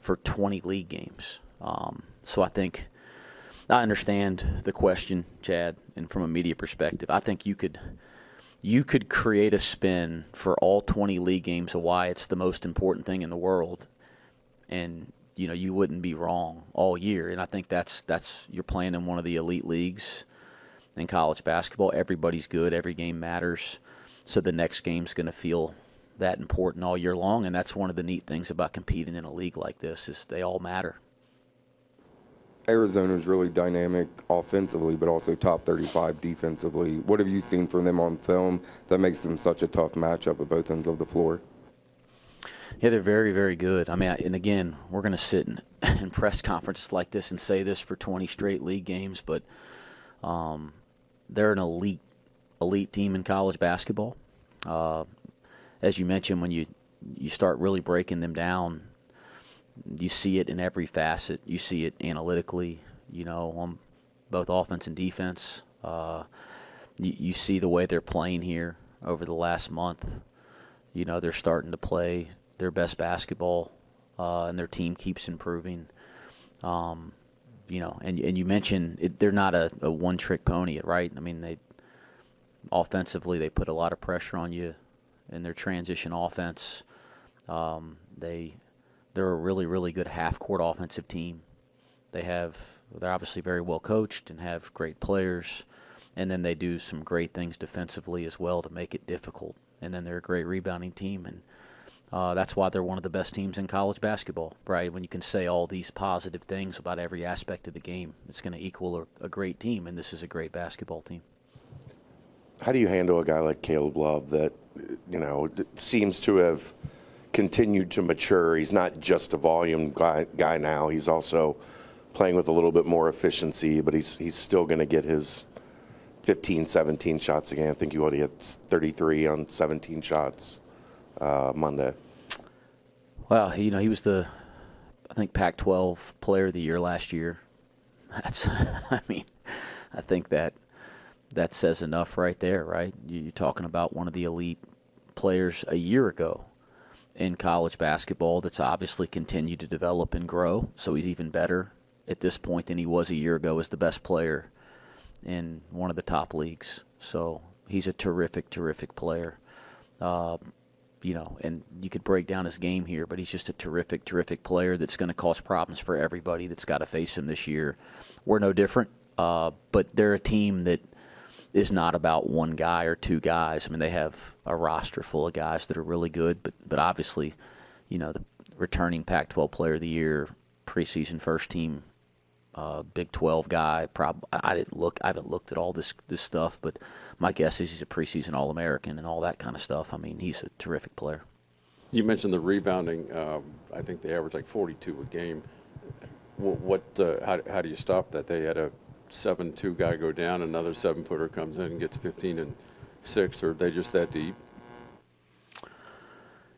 for 20 league games. So I think I understand the question, Chad, and from a media perspective, I think you could create a spin for all 20 league games of why it's the most important thing in the world, and you wouldn't be wrong all year. And I think that's you're playing in one of the elite leagues in college basketball. Everybody's good, every game matters, so the next game's going to feel that important all year long. And that's one of the neat things about competing in a league like this is they all matter. Arizona's really dynamic offensively, but also top 35 defensively. What have you seen from them on film that makes them such a tough matchup at both ends of the floor? Yeah, they're very, very good. I mean, and again, we're going to sit in press conferences like this and say this for 20 straight league games, but they're an elite team in college basketball. As you mentioned, when you start really breaking them down, you see it in every facet. You see it analytically, on both offense and defense. You see the way they're playing here over the last month. They're starting to play their best basketball, and their team keeps improving. And you mentioned they're not a one-trick pony, right? I mean, offensively they put a lot of pressure on you in their transition offense. They're a really, really good half-court offensive team. They're obviously very well coached and have great players, and then they do some great things defensively as well to make it difficult. And then they're a great rebounding team, and that's why they're one of the best teams in college basketball, right? When you can say all these positive things about every aspect of the game, it's going to equal a great team, and this is a great basketball team. How do you handle a guy like Caleb Love that, seems to have continued to mature? He's not just a volume guy now. He's also playing with a little bit more efficiency, but he's still going to get his 15, 17 shots again. I think he had 33 on 17 shots Monday. Well, he was I think Pac-12 Player of the Year last year. I think that says enough right there, right? You're talking about one of the elite players a year ago in college basketball that's obviously continued to develop and grow, so he's even better at this point than he was a year ago as the best player in one of the top leagues. So he's a terrific, terrific player. And you could break down his game here, but he's just a terrific, terrific player that's going to cause problems for everybody that's got to face him this year. We're no different, but they're a team that is not about one guy or two guys. I mean, they have a roster full of guys that are really good, but obviously, the returning Pac-12 Player of the Year, preseason first team, Big 12 guy. I haven't looked at all this stuff, but my guess is he's a preseason All-American and all that kind of stuff. I mean, he's a terrific player. You mentioned the rebounding. I think they average like 42 a game. How do you stop that? They had a 7-2 guy go down, another 7-footer comes in and gets 15 and 6, or are they just that deep?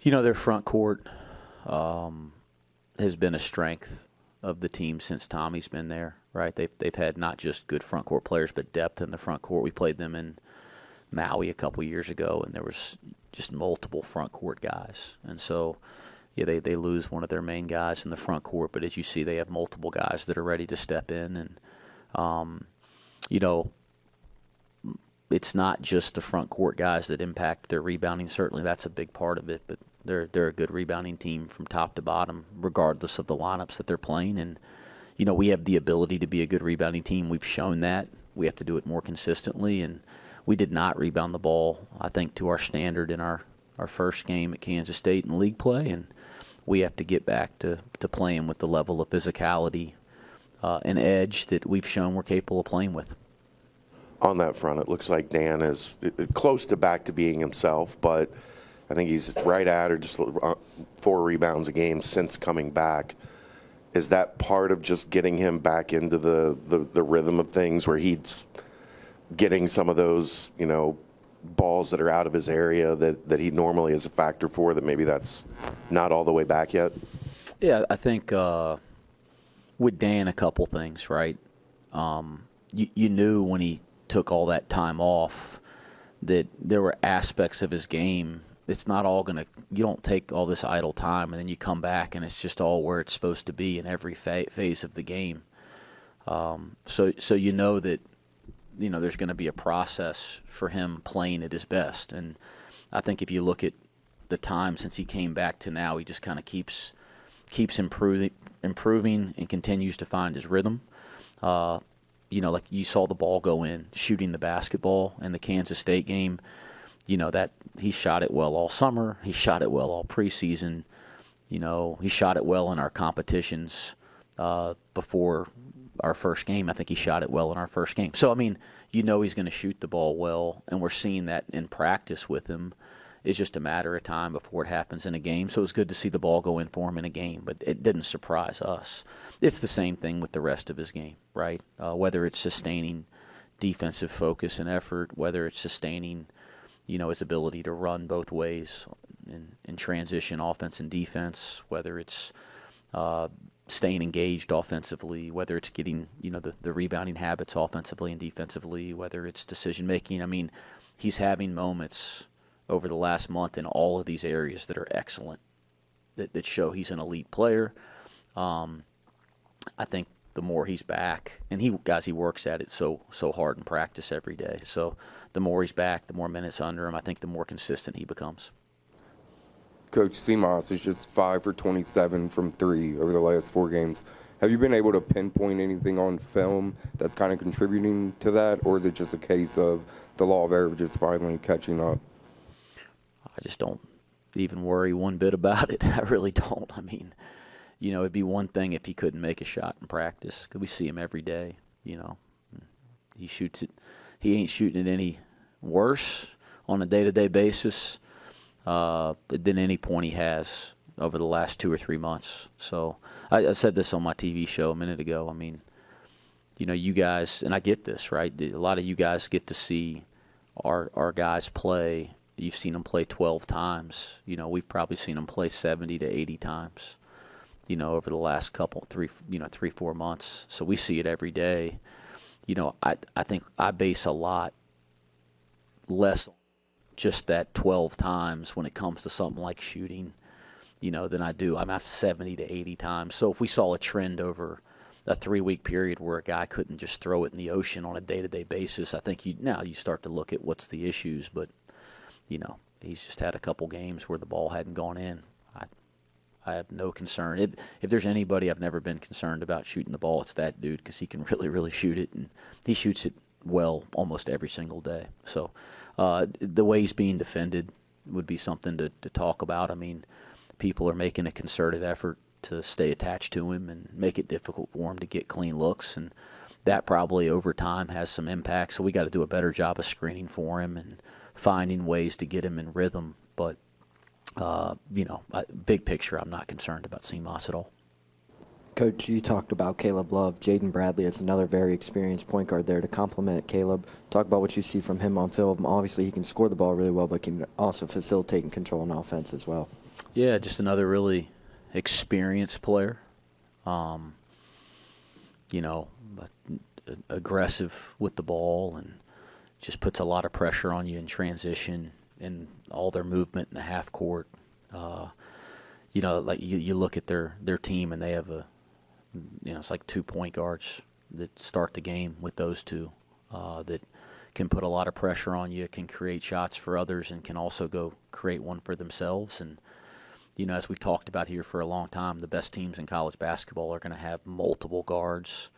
Their front court has been a strength of the team since Tommy's been there, right? They've had not just good front court players, but depth in the front court. We played them in Maui a couple years ago, and there was just multiple front court guys. And so, yeah, they lose one of their main guys in the front court, but as you see, they have multiple guys that are ready to step in. And it's not just the front court guys that impact their rebounding. Certainly that's a big part of it, but they're a good rebounding team from top to bottom, regardless of the lineups that they're playing. And, we have the ability to be a good rebounding team. We've shown that. We have to do it more consistently, and we did not rebound the ball, I think, to our standard in our first game at Kansas State in league play, and we have to get back to playing with the level of physicality and edge that we've shown we're capable of playing with. On that front, it looks like Dan is close to back to being himself, but I think he's right at or just 4 rebounds a game since coming back. Is that part of just getting him back into the rhythm of things where he's getting some of those, balls that are out of his area that he normally is a factor for, that maybe that's not all the way back yet? Yeah, I think with Dan, a couple things, right? You knew when he took all that time off that there were aspects of his game it's not all going to – you don't take all this idle time and then you come back and it's just all where it's supposed to be in every phase of the game. So you know that, there's going to be a process for him playing at his best. And I think if you look at the time since he came back to now, he just kind of keeps improving and continues to find his rhythm. Like you saw the ball go in, shooting the basketball in the Kansas State game. That he shot it well all summer. He shot it well all preseason. He shot it well in our competitions before our first game. I think he shot it well in our first game. So, he's going to shoot the ball well, and we're seeing that in practice with him. It's just a matter of time before it happens in a game. So it's good to see the ball go in for him in a game, but it didn't surprise us. It's the same thing with the rest of his game, right? Whether it's sustaining defensive focus and effort, whether it's sustaining, his ability to run both ways in transition offense and defense, whether it's staying engaged offensively, whether it's getting, the rebounding habits offensively and defensively, whether it's decision making. He's having moments over the last month in all of these areas that are excellent, that show he's an elite player. I think the more he's back, and he works at it so hard in practice every day. So the more he's back, the more minutes under him, I think the more consistent he becomes. Coach, Seamoss is just 5 for 27 from 3 over the last 4 games. Have you been able to pinpoint anything on film that's kind of contributing to that, or is it just a case of the law of averages finally catching up? I just don't even worry one bit about it. I really don't. It'd be one thing if he couldn't make a shot in practice, because we see him every day. He shoots it. He ain't shooting it any worse on a day-to-day basis than any point he has over the last 2 or 3 months. So I said this on my TV show a minute ago. You guys, and I get this, right? A lot of you guys get to see our guys play. You've seen them play 12 times. We've probably seen them play 70 to 80 times, over the last 3-4 months. So we see it every day. I think I base a lot less on just that 12 times when it comes to something like shooting, than I do. I'm at 70 to 80 times. So if we saw a trend over a 3-week period where a guy couldn't just throw it in the ocean on a day-to-day basis, I think you start to look at what's the issues. But he's just had a couple games where the ball hadn't gone in. I have no concern. If there's anybody I've never been concerned about shooting the ball, it's that dude, because he can really, really shoot it, and he shoots it well almost every single day. So the way he's being defended would be something to talk about. People are making a concerted effort to stay attached to him and make it difficult for him to get clean looks, and that probably over time has some impact. So we got to do a better job of screening for him and finding ways to get him in rhythm. But big picture, I'm not concerned about Seamoss at all. Coach, you talked about Caleb Love. Jaden Bradley is another very experienced point guard there to complement Caleb. Talk about what you see from him on film. Obviously, he can score the ball really well, but can also facilitate and control an offense as well. Yeah, just another really experienced player. Aggressive with the ball and just puts a lot of pressure on you in transition and all their movement in the half court. Like you look at their team and they have it's like 2 point guards that start the game with those two that can put a lot of pressure on you, can create shots for others, and can also go create one for themselves. And as we've talked about here for a long time, the best teams in college basketball are going to have multiple guards.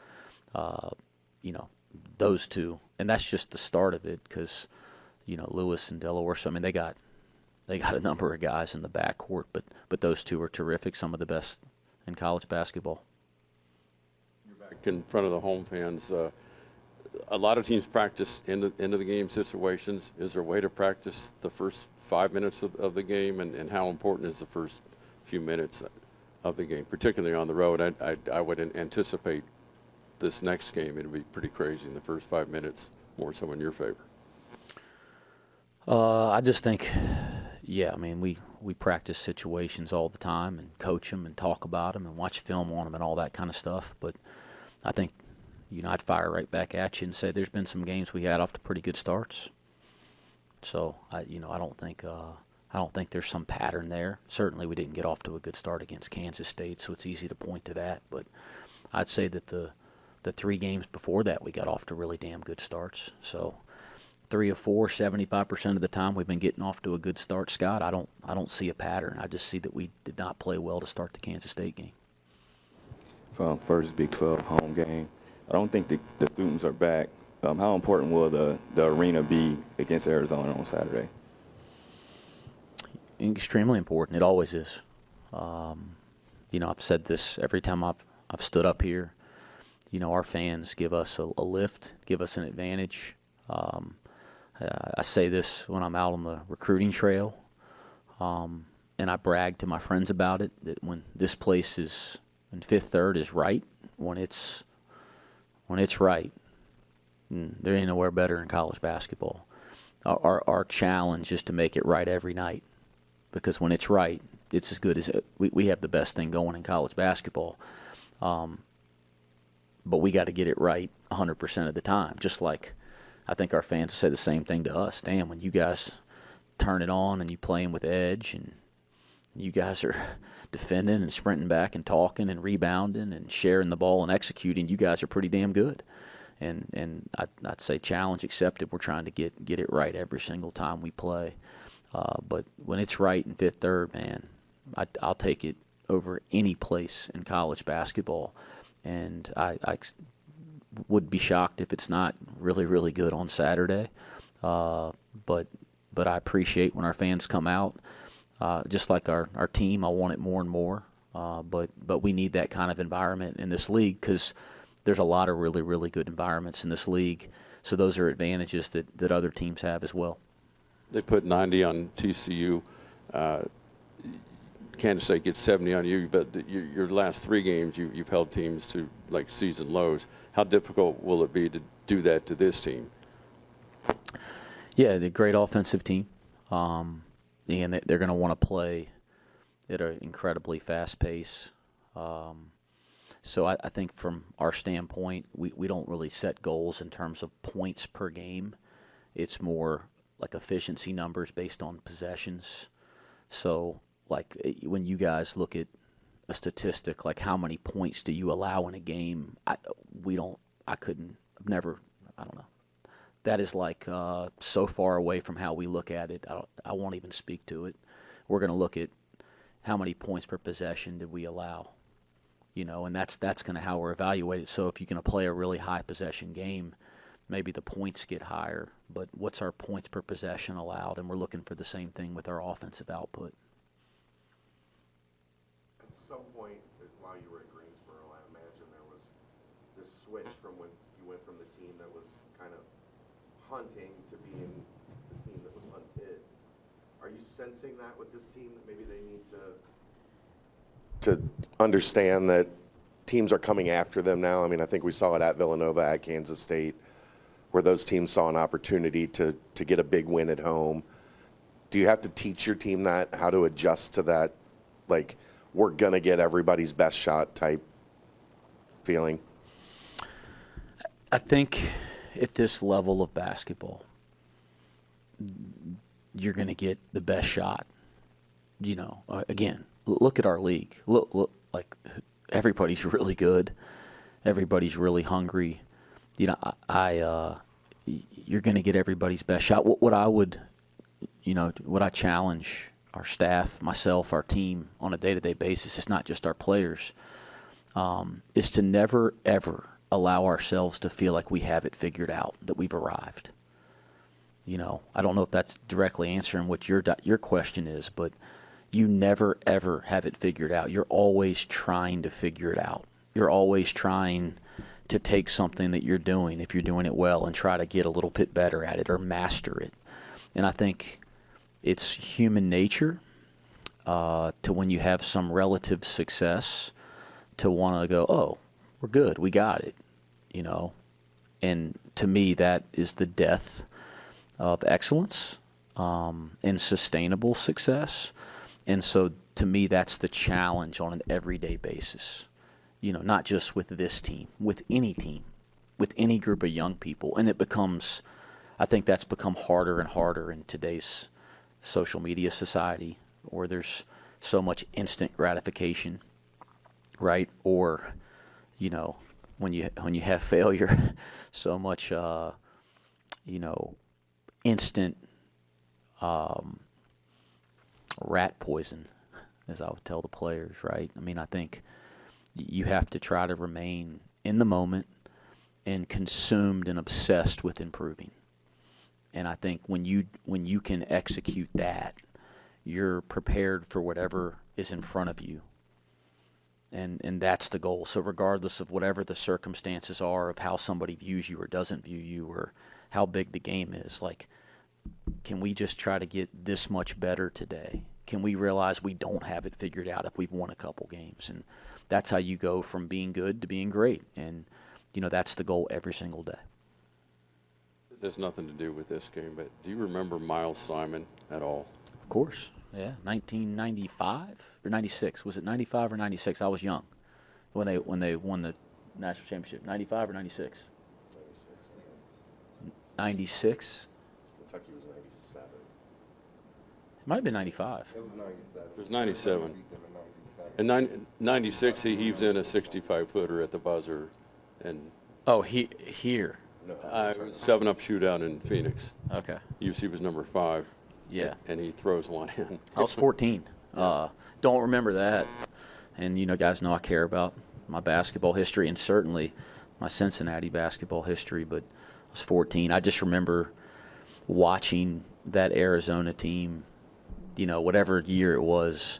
Those two, and that's just the start of it, because Lewis and Delaware. So they got a number of guys in the backcourt, but those two are terrific. Some of the best in college basketball. You're back in front of the home fans. A lot of teams practice end of the game situations. Is there a way to practice the first 5 minutes of the game, and how important is the first few minutes of the game, particularly on the road? I would anticipate this next game it'll be pretty crazy in the first 5 minutes, more so in your favor. I just think, we practice situations all the time and coach them and talk about them and watch film on them and all that kind of stuff. But I think, I'd fire right back at you and say there's been some games we had off to pretty good starts. So I don't think I don't think there's some pattern there. Certainly we didn't get off to a good start against Kansas State, so it's easy to point to that. But I'd say that the 3 games before that we got off to really damn good starts. So 3 of 4, 75% of the time we've been getting off to a good start, Scott. I don't see a pattern. I just see that we did not play well to start the Kansas State game. From first Big 12 home game, I don't think the students are back. How important will the arena be against Arizona on Saturday? Extremely important. It always is. I've said this every time I've stood up here. Our fans give us a lift, give us an advantage. I say this when I'm out on the recruiting trail, and I brag to my friends about it, that when this place is, when Fifth Third is right, when it's right, there ain't nowhere better in college basketball. Our challenge is to make it right every night, because when it's right, it's as good as we have the best thing going in college basketball. But we got to get it right 100% of the time. Just like I think our fans say the same thing to us. Damn, when you guys turn it on and you playing with edge and you guys are defending and sprinting back and talking and rebounding and sharing the ball and executing, you guys are pretty damn good. And I'd say challenge accepted. We're trying to get it right every single time we play. But when it's right in Fifth Third, man, I'll take it over any place in college basketball. And I would be shocked if it's not really, really good on Saturday. But I appreciate when our fans come out. Just like our team, I want it more and more. But we need that kind of environment in this league, because there's a lot of really, really good environments in this league. So those are advantages that other teams have as well. They put 90 on TCU. Kansas State gets 70 on you, but your last 3 games, you've held teams to like season lows. How difficult will it be to do that to this team? Yeah, they're a great offensive team. And they're going to want to play at an incredibly fast pace. So I think from our standpoint, we don't really set goals in terms of points per game. It's more like efficiency numbers based on possessions. So like when you guys look at a statistic, like how many points do you allow in a game, I don't know. That is like so far away from how we look at it. I won't even speak to it. We're going to look at how many points per possession did we allow, and that's kind of how we're evaluated. So if you're going to play a really high possession game, maybe the points get higher, but what's our points per possession allowed? And we're looking for the same thing with our offensive output. At some point, while you were at Greensboro, I imagine there was this switch from when you went from the team that was kind of hunting to being the team that was hunted. Are you sensing that with this team, that maybe they need to understand that teams are coming after them now? I mean, I think we saw it at Villanova, at Kansas State, where those teams saw an opportunity to get a big win at home. Do you have to teach your team that, how to adjust to that, like, we're going to get everybody's best shot type feeling? I think at this level of basketball, you're going to get the best shot. Again, look at our league. Look, like everybody's really good. Everybody's really hungry. You're going to get everybody's best shot. What I challenge our staff, myself, our team on a day-to-day basis, it's not just our players, is to never, ever allow ourselves to feel like we have it figured out, that we've arrived. I don't know if that's directly answering what your question is, but you never, ever have it figured out. You're always trying to figure it out. You're always trying to take something that you're doing, if you're doing it well, and try to get a little bit better at it or master it. And I think it's human nature to, when you have some relative success, to want to go, oh, we're good, we got it, And to me, that is the death of excellence and sustainable success. And so to me, that's the challenge on an everyday basis. Not just with this team, with any team, with any group of young people. And I think that's become harder and harder in today's social media society, or there's so much instant gratification, right? Or, you know, when you have failure, so much, you know, instant rat poison, as I would tell the players, right? I mean, I think you have to try to remain in the moment and consumed and obsessed with improving. And I think when you can execute that, you're prepared for whatever is in front of you. And that's the goal. So regardless of whatever the circumstances are of how somebody views you or doesn't view you or how big the game is, like, can we just try to get this much better today? Can we realize we don't have it figured out if we've won a couple games? And that's how you go from being good to being great. And, you know, that's the goal every single day. It has nothing to do with this game, but do you remember Miles Simon at all? Of course. Yeah, 1995 or 96. Was it 95 or 96? I was young when they won the national championship. 95 or 96? 96. Kentucky was 97. It might have been 95. It was 97. It was 97. Beat them in 97. In 96, he heaves in a 65-footer at the buzzer, and Oh, here. it was a 7-up shootout in Phoenix. Okay. UC was number 5. Yeah. And he throws one in. I was 14. Don't remember that. And, you know, guys know I care about my basketball history and certainly my Cincinnati basketball history, but I was 14. I just remember watching that Arizona team, you know, whatever year it was,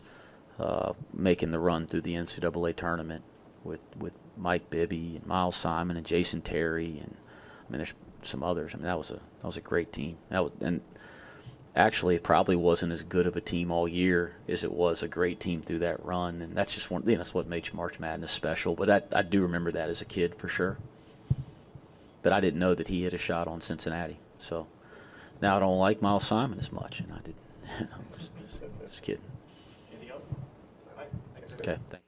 making the run through the NCAA tournament with Mike Bibby and Miles Simon and Jason Terry, and I mean, there's some others. I mean, that was a great team. And actually, it probably wasn't as good of a team all year as it was a great team through that run, and that's just that's what makes March Madness special. But I do remember that as a kid for sure. But I didn't know that he hit a shot on Cincinnati, so now I don't like Miles Simon as much, and I did. Just kidding. Anything else? All right. Thanks. Okay. Thanks.